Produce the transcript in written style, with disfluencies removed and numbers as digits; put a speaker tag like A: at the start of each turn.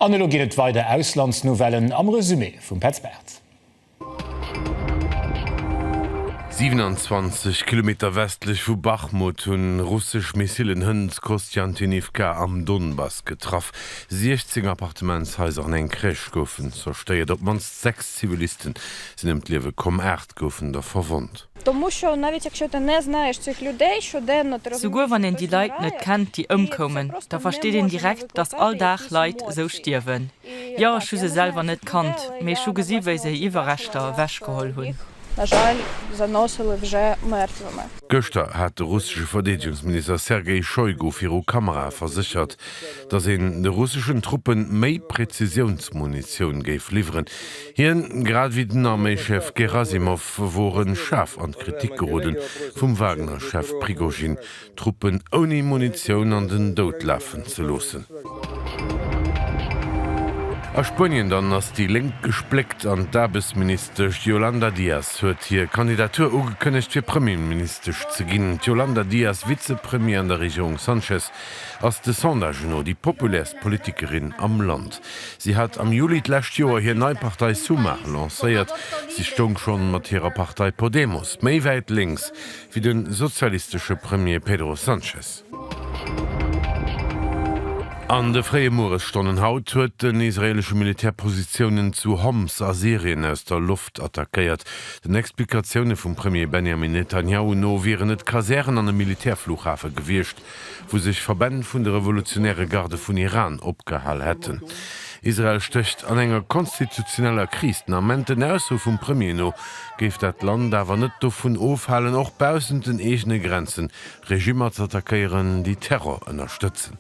A: Analogiert weiter Auslandsnovellen am Resümee vum Petzbert.
B: 27 Kilometer westlich vu Bachmut hun russsisch Missilen hunds Kostjantinivka am Donbass getraff. 16 Appartementshäuser an eng Krech goufen zersteiert, op mans 6 Zivilisten sind im Liewe kom-8 goufen der verwundt.
C: Sogar wenn die Leute nicht kennt, die umkommen, da versteht ihn direkt, dass alldach Leute so stirben. Ja, ich habe sie selber nicht kannt, aber ich habe gesehen, wie sie Überreste weggeholt haben.
B: Gestern hat der russische Verteidigungsminister Sergei Shoigu für ihre Kamera versichert, dass in den russischen Truppen mehr Präzisionsmunition liefern. Hier, gerade wie der Armeechef Gerasimov, waren scharf an Kritik geraten vom Wagner-Chef Prigozhin, Truppen ohne Munition an den Tod laufen zu lassen. A Spanien dann ass die Link gespleckt an d'Abesminister Yolanda Díaz huet hier Kandidatur ugekënnecht fir Premierminister ze ginn. Yolanda Díaz Vizepremier an der Regierung Sanchez ass de Sondageno die populärst Politikerin am Land. Sie hat am Juli lächt Joer hir Neupartei Sumar lacéiert. Sie stung schon mat ihrer Partei Podemos, méi weit links wie den sozialistische Premier Pedro Sanchez. An de freie Moresstonnen haut huet den israelsche Militärpositionen zu Homs a Syrien aus der Luft attackiert. Den Explikationen vum Premier Benjamin Netanyahu no wären net Kaseren an den Militärflughafen gewircht, wo sich Verbänden vun der revolutionäre Garde vun Iran opgehall hätten. Israel stöcht an enger konstitutioneller Krise. Am Menten ausso vum Premier no géif dat Land awer net davon aufhalen, auch bausend den eigene Grenzen Regimer zu attackieren, die Terror unterstützen.